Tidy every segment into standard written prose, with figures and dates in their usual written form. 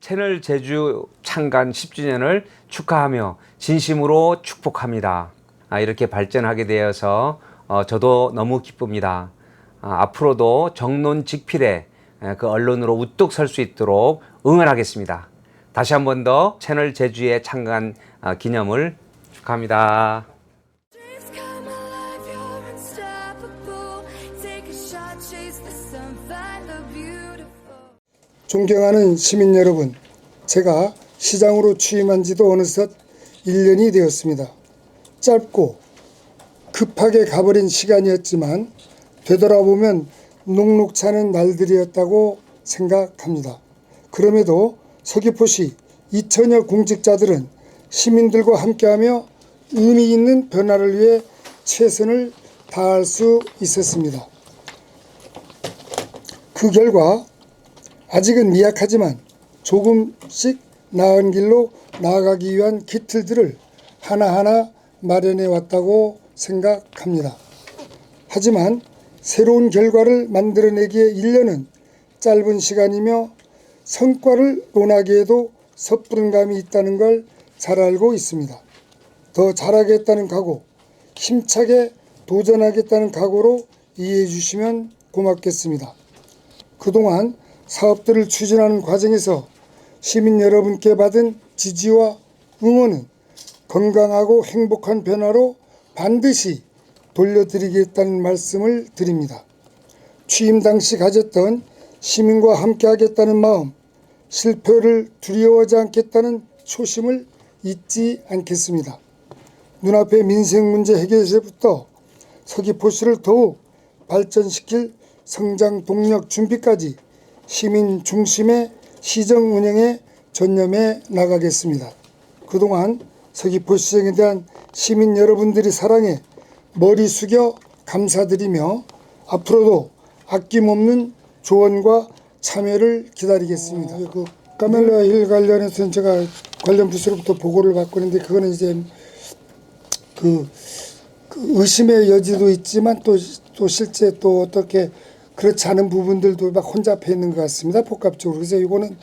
채널 제주 창간 10주년을 축하하며 진심으로 축복합니다. 이렇게 발전하게 되어서 저도 너무 기쁩니다. 앞으로도 정론직필의 그 언론으로 우뚝 설 수 있도록 응원하겠습니다. 다시 한 번 더 채널 제주의 창간 기념을 축하합니다. 존경하는 시민 여러분, 제가 시장으로 취임한 지도 어느덧 1년이 되었습니다. 짧고 급하게 가버린 시간이었지만 되돌아보면 녹록치 않은 날들이었다고 생각합니다. 그럼에도 서귀포시 2천여 공직자들은 시민들과 함께하며 의미 있는 변화를 위해 최선을 다할 수 있었습니다. 그 결과 아직은 미약하지만 조금씩 나은 길로 나아가기 위한 기틀들을 하나하나 마련해 왔다고 생각합니다. 하지만 새로운 결과를 만들어내기에 1년은 짧은 시간이며 성과를 논하기에도 섣부른 감이 있다는 걸 잘 알고 있습니다. 더 잘하겠다는 각오, 힘차게 도전하겠다는 각오로 이해해 주시면 고맙겠습니다. 그동안 사업들을 추진하는 과정에서 시민 여러분께 받은 지지와 응원은 건강하고 행복한 변화로 반드시 돌려드리겠다는 말씀을 드립니다. 취임 당시 가졌던 시민과 함께하겠다는 마음, 실패를 두려워하지 않겠다는 초심을 잊지 않겠습니다. 눈앞의 민생 문제 해결에서부터 서귀포시를 더욱 발전시킬 성장 동력 준비까지 시민 중심의 시정 운영에 전념해 나가겠습니다. 그동안 서귀포시정에 대한 시민 여러분들의 사랑에 머리 숙여 감사드리며 앞으로도 아낌없는 조언과 참여를 기다리겠습니다. 그 카멜라 힐 관련해서는 제가 관련 부서로부터 보고를 받고 있는데 그거는 이제 그 의심의 여지도 있지만 또 실제 또 어떻게 그렇지 않은 부분들도 막 혼잡해 있는 것 같습니다. 복합적으로. 그래서 이거는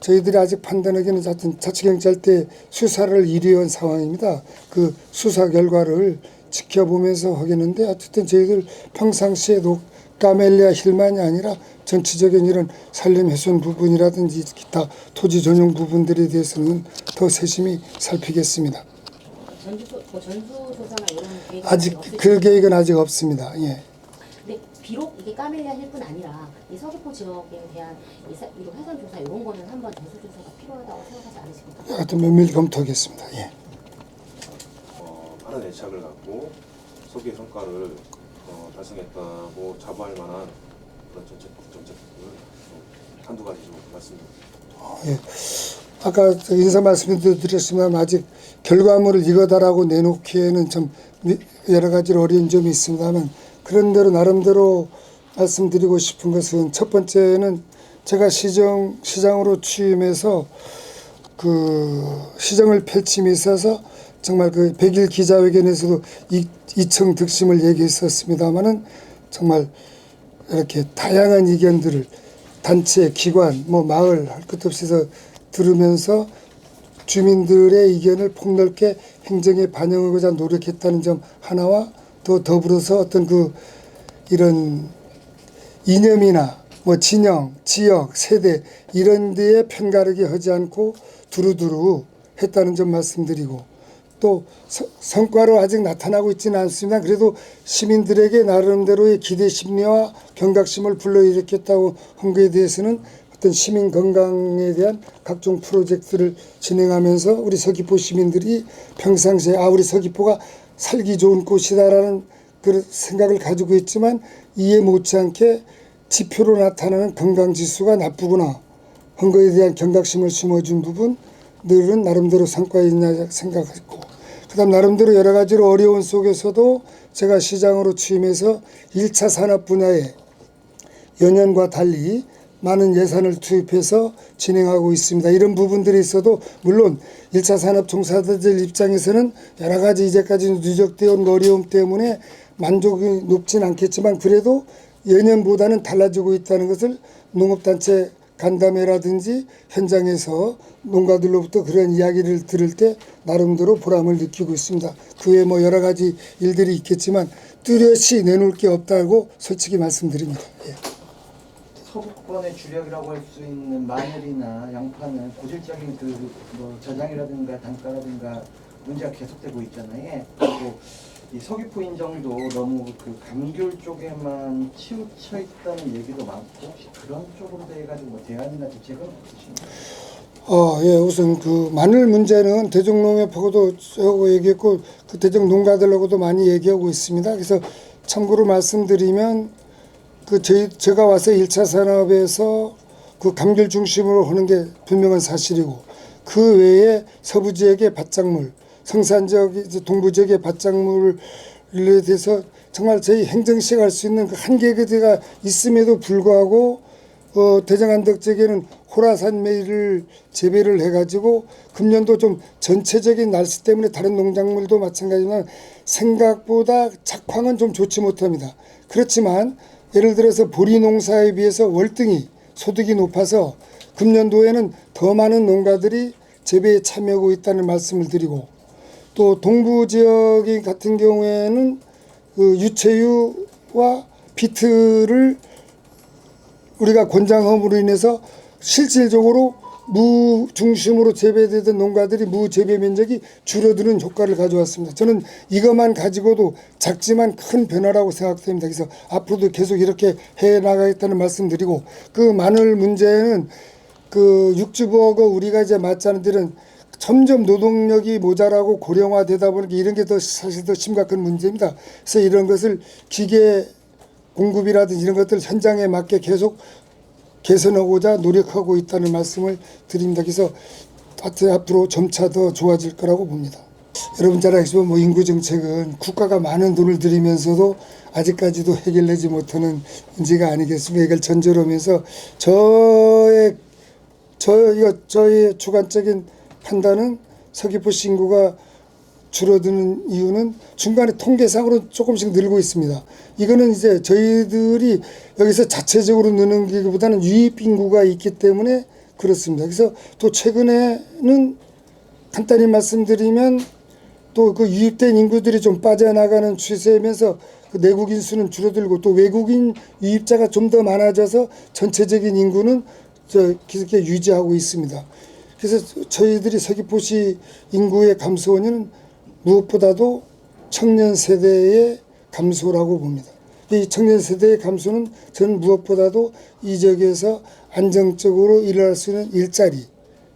저희들이 아직 판단하기는 자치경찰 때 수사를 이루어온 상황입니다. 그 수사 결과를 지켜보면서 하겠는데 어쨌든 저희들 평상시에도 카멜리아 힐만이 아니라 전체적인 이런 산림 훼손 부분이라든지 기타 토지 전용 부분들에 대해서는 더 세심히 살피겠습니다. 전수조사나 이런 계획은 아직 그 계획은 아직 없습니다. 예. 근데 비록 이게 까멜리아 힐뿐 아니라 이 서귀포 지역에 대한 이런 훼손 조사 이런 거는 한번 전수조사가 필요하다고 생각하지 않으십니까? 하여튼 면밀히 검토하겠습니다. 예. 많은 애착을 갖고 소기의 성과를 달성했다고 자부할 만한 그런 정책을 한두 가지 좀 말씀드립니다. 예. 아까 인사 말씀도 드렸지만 아직 결과물을 이거다라고 내놓기에는 좀 여러 가지로 어려운 점이 있습니다만 그런 대로 나름대로 말씀드리고 싶은 것은 첫 번째는 제가 시장으로 취임해서 그 시정을 펼침에 있어서 정말 그 100일 기자회견에서도 이청 득심을 얘기했었습니다마는 정말 이렇게 다양한 의견들을 단체, 기관, 마을 할 것 없이 들으면서 주민들의 의견을 폭넓게 행정에 반영하고자 노력했다는 점 하나와 또 더불어서 어떤 이런 이념이나 진영, 지역, 세대 이런 데에 편가르기 하지 않고 두루두루 했다는 점 말씀드리고 또 성과로 아직 나타나고 있지는 않습니다. 그래도 시민들에게 나름대로의 기대 심리와 경각심을 불러일으켰다고 한 것에 대해서는 어떤 시민 건강에 대한 각종 프로젝트를 진행하면서 우리 서귀포 시민들이 평상시에 우리 서귀포가 살기 좋은 곳이다라는 그런 생각을 가지고 있지만 이해 못지않게 지표로 나타나는 건강지수가 나쁘구나 한 거에 대한 경각심을 심어준 부분들은 나름대로 성과가 있냐 생각했고 그 다음 나름대로 여러 가지로 어려운 속에서도 제가 시장으로 취임해서 1차 산업 분야에 연년과 달리 많은 예산을 투입해서 진행하고 있습니다. 이런 부분들이 있어도 물론 1차 산업 종사자들 입장에서는 여러 가지 이제까지 누적되어 온 어려움 때문에 만족이 높진 않겠지만 그래도 예년보다는 달라지고 있다는 것을 농업단체 간담회라든지 현장에서 농가들로부터 그런 이야기를 들을 때 나름대로 보람을 느끼고 있습니다. 그 외에 뭐 여러 가지 일들이 있겠지만 뚜렷이 내놓을 게 없다고 솔직히 말씀드립니다. 예. 서구권의 주력이라고 할 수 있는 마늘이나 양파는 고질적인 뭐 저장이라든가 단가라든가 문제가 계속되고 있잖아요. 그리고 이 서귀포 인정도 너무 그 감귤 쪽에만 치우쳐 있다는 얘기도 많고 혹시 그런 쪽으로 돼 가지고 뭐 대안이나 대책은 없으신가요? 예, 우선 그 마늘 문제는 대종농협하고도 하고 얘기했고 그 대종 농가들하고도 많이 얘기하고 있습니다. 그래서 참고로 말씀드리면 그 제가 와서 1차 산업에서 그 감귤 중심으로 하는 게 분명한 사실이고 그 외에 서부 지역의 밭작물, 성산 지역, 동부 지역의 밭작물에 대해서 정말 저희 행정시가 할 수 있는 그 한계가 있음에도 불구하고 대정안덕 지역에는 호라산 메이를 재배를 해가지고 금년도 좀 전체적인 날씨 때문에 다른 농작물도 마찬가지지만 생각보다 작황은 좀 좋지 못합니다. 그렇지만 예를 들어서 보리 농사에 비해서 월등히 소득이 높아서 금년도에는 더 많은 농가들이 재배에 참여하고 있다는 말씀을 드리고 또 동부 지역 같은 경우에는 그 유채유와 비트를 우리가 권장함으로 인해서 실질적으로 무 중심으로 재배되던 농가들이 무 재배 면적이 줄어드는 효과를 가져왔습니다. 저는 이것만 가지고도 작지만 큰 변화라고 생각됩니다. 그래서 앞으로도 계속 이렇게 해 나가겠다는 말씀드리고 그 마늘 문제는 그 육주부하고 우리가 이제 맞자는 데는 점점 노동력이 모자라고 고령화되다 보니까 이런 게 더 사실 더 심각한 문제입니다. 그래서 이런 것을 기계 공급이라든지 이런 것들 현장에 맞게 계속 개선하고자 노력하고 있다는 말씀을 드립니다. 그래서 앞으로 점차 더 좋아질 거라고 봅니다. 여러분 잘 아시지만 뭐 인구 정책은 국가가 많은 돈을 들이면서도 아직까지도 해결되지 못하는 문제가 아니겠습니까? 이걸 전제로 하면서 저의 주관적인 판단은 서귀포시 인구가 줄어드는 이유는 중간에 통계상으로 조금씩 늘고 있습니다. 이거는 이제 저희들이 여기서 자체적으로 느는 것보다는 유입 인구가 있기 때문에 그렇습니다. 그래서 또 최근에는 간단히 말씀드리면 또 그 유입된 인구들이 좀 빠져나가는 추세면서 그 내국인 수는 줄어들고 또 외국인 유입자가 좀 더 많아져서 전체적인 인구는 계속 유지하고 있습니다. 그래서 저희들이 서귀포시 인구의 감소 원인은 무엇보다도 청년 세대의 감소라고 봅니다. 이 청년 세대의 감소는 저는 무엇보다도 이 지역에서 안정적으로 일할 수 있는 일자리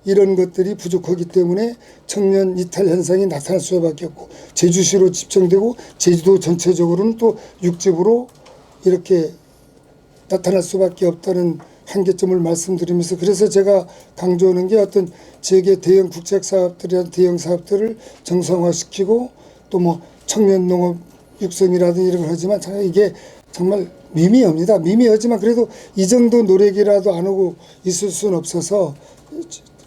이런 것들이 부족하기 때문에 청년 이탈 현상이 나타날 수밖에 없고 제주시로 집중되고 제주도 전체적으로는 또 육지부로 이렇게 나타날 수밖에 없다는 한계점을 말씀드리면서 그래서 제가 강조하는 게 어떤 지역의 대형 국책 사업들이나 대형 사업들을 정상화시키고 또 뭐 청년 농업 육성이라든지 이런 걸 하지만 이게 정말 미미합니다. 미미하지만 그래도 이 정도 노력이라도 안 하고 있을 수는 없어서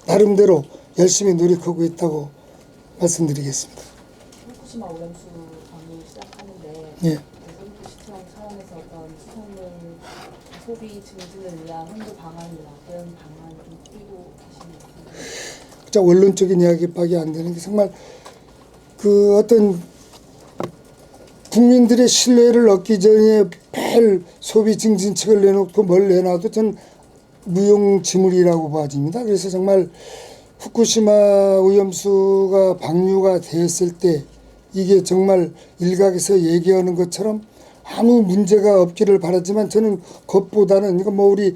나름대로 열심히 노력하고 있다고 말씀드리겠습니다. 후쿠시마 오염수 방류 시작하는데 예. 서귀포시청 차원에서 어떤 수산물 소비 증진을 위한 홍보 방안이나 대응 방안 좀 꾸리고 계십니까? 자, 원론적인 이야기밖에 안 되는 게 정말 그 어떤 국민들의 신뢰를 얻기 전에 매일 소비 증진책을 내놓고 뭘 내놔도 전 무용지물이라고 봐집니다. 그래서 정말 후쿠시마 오염수가 방류가 되었을 때 이게 정말 일각에서 얘기하는 것처럼 아무 문제가 없기를 바라지만 저는 그것보다는 이거 뭐 우리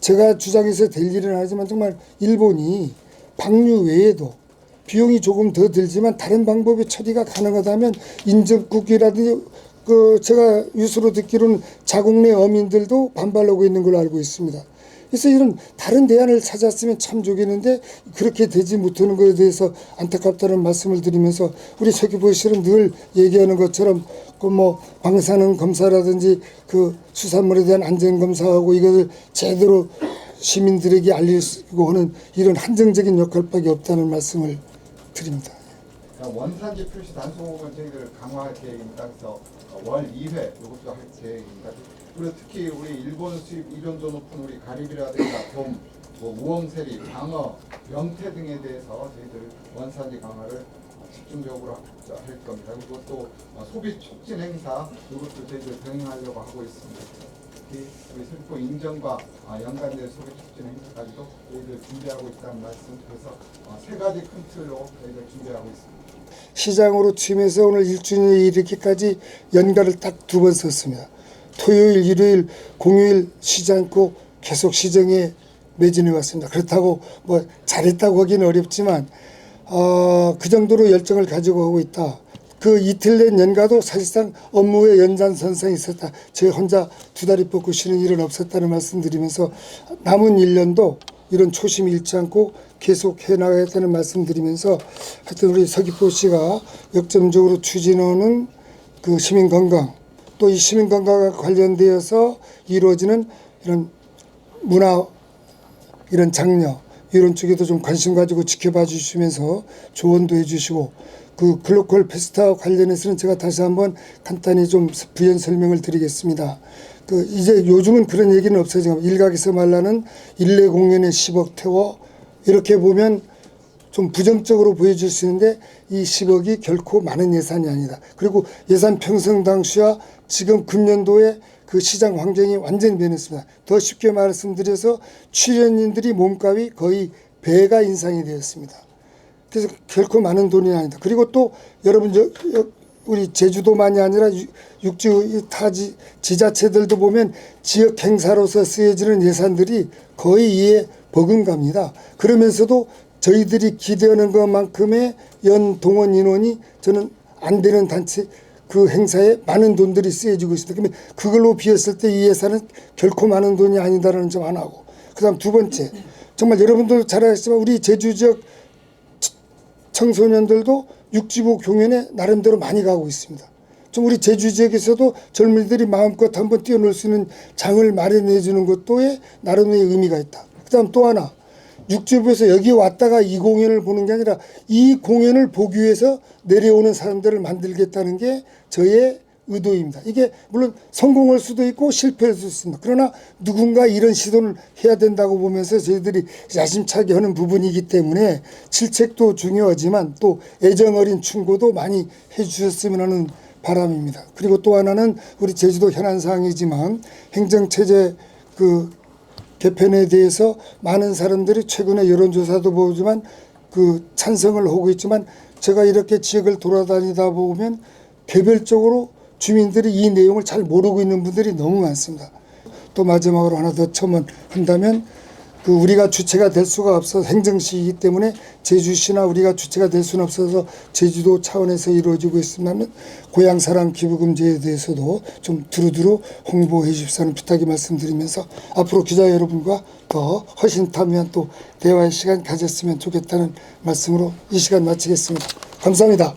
제가 주장해서 될 일은 아니지만 정말 일본이 방류 외에도 비용이 조금 더 들지만 다른 방법의 처리가 가능하다면 인접국이라든지 그 제가 뉴스로 듣기로는 자국 내 어민들도 반발하고 있는 걸로 알고 있습니다. 그래서 이런 다른 대안을 찾았으면 참 좋겠는데 그렇게 되지 못하는 것에 대해서 안타깝다는 말씀을 드리면서 우리 서귀포시는 늘 얘기하는 것처럼 그 뭐 방사능 검사라든지 그 수산물에 대한 안전 검사하고 이것을 제대로 시민들에게 알리고 하는 이런 한정적인 역할밖에 없다는 말씀을 드립니다. 원산지 표시 단속은 저희들 강화할 계획입니다. 그래서 월 2회 이것도 할 계획입니다. 그리고 특히 우리 일본 수입 이견도 높은 우리 가리비라든가 돔, 뭐 우엉세리, 방어, 명태 등에 대해서 저희들 원산지 강화를 집중적으로 할 겁니다. 그리고 또 소비 촉진 행사 이것도 저희들 병행하려고 하고 있습니다. 특히 우리 서귀포 인정과 연관된 소비 촉진 행사까지도 저희들 준비하고 있다는 말씀. 그래서 세 가지 큰 틀로 저희들 준비하고 있습니다. 시장으로 취임해서 오늘 1주년에 이르기까지 연가를 딱 2번 썼습니다. 토요일, 일요일, 공휴일 쉬지 않고 계속 시정에 매진해 왔습니다. 그렇다고 뭐 잘했다고 하기는 어렵지만 그 정도로 열정을 가지고 하고 있다. 그 이틀 낸 연가도 사실상 업무의 연장선상에 있었다. 제 혼자 2다리 뻗고 쉬는 일은 없었다는 말씀드리면서 남은 1년도 이런 초심 잃지 않고 계속 해나가겠다는 말씀드리면서 하여튼 우리 서귀포시가 역점적으로 추진하는 그 시민 건강, 또 이 시민 건강과 관련되어서 이루어지는 이런 문화, 이런 장려, 이런 쪽에도 좀 관심 가지고 지켜봐 주시면서 조언도 해주시고, 그 글로컬 페스타와 관련해서는 제가 다시 한번 간단히 좀 부연 설명을 드리겠습니다. 그 이제 요즘은 그런 얘기는 없어요. 지금 일각에서 말하는 일례 공연에 10억 태워, 이렇게 보면 좀 부정적으로 보여질 수 있는데 이 10억이 결코 많은 예산이 아니다. 그리고 예산 편성 당시와 지금 금년도에 그 시장 환경이 완전히 변했습니다. 더 쉽게 말씀드려서 출연인들이 몸값이 거의 배가 인상이 되었습니다. 그래서 결코 많은 돈이 아니다. 그리고 또 여러분 우리 제주도만이 아니라 육지 타 지자체들도 보면 지역 행사로서 쓰여지는 예산들이 거의 이에 버금갑니다. 그러면서도 저희들이 기대하는 것만큼의 연 동원 인원이 저는 안 되는 단체 그 행사에 많은 돈들이 쓰여지고 있습니다. 그러면 그걸로 비었을 때 이 예산은 결코 많은 돈이 아니다라는 점 하나고, 그다음 2번째, 정말 여러분들 잘 아시지만 우리 제주 지역 청소년들도 육지부 공연에 나름대로 많이 가고 있습니다. 좀 우리 제주 지역에서도 젊은이들이 마음껏 한번 뛰어놀 수 있는 장을 마련해 주는 것도에 나름의 의미가 있다. 그다음 또 하나, 육지부에서 여기 왔다가 이 공연을 보는 게 아니라 이 공연을 보기 위해서 내려오는 사람들을 만들겠다는 게 저의 의도입니다. 이게 물론 성공할 수도 있고 실패할 수도 있습니다. 그러나 누군가 이런 시도를 해야 된다고 보면서 저희들이 야심차게 하는 부분이기 때문에 질책도 중요하지만 또 애정 어린 충고도 많이 해주셨으면 하는 바람입니다. 그리고 또 하나는 우리 제주도 현안 사항이지만 행정체제 그 개편에 대해서 많은 사람들이 최근에 여론조사도 보지만 그 찬성을 하고 있지만, 제가 이렇게 지역을 돌아다니다 보면 개별적으로 주민들이 이 내용을 잘 모르고 있는 분들이 너무 많습니다. 또 마지막으로 하나 더 첨언한다면, 그 우리가 주체가 될 수가 없어서 행정시이기 때문에 제주시나 우리가 주체가 될 수는 없어서 제주도 차원에서 이루어지고 있으면 고향사랑 기부금제에 대해서도 좀 두루두루 홍보해 주십사는 부탁의 말씀드리면서 앞으로 기자 여러분과 더 허심탄회한 또 대화의 시간 가졌으면 좋겠다는 말씀으로 이 시간 마치겠습니다. 감사합니다.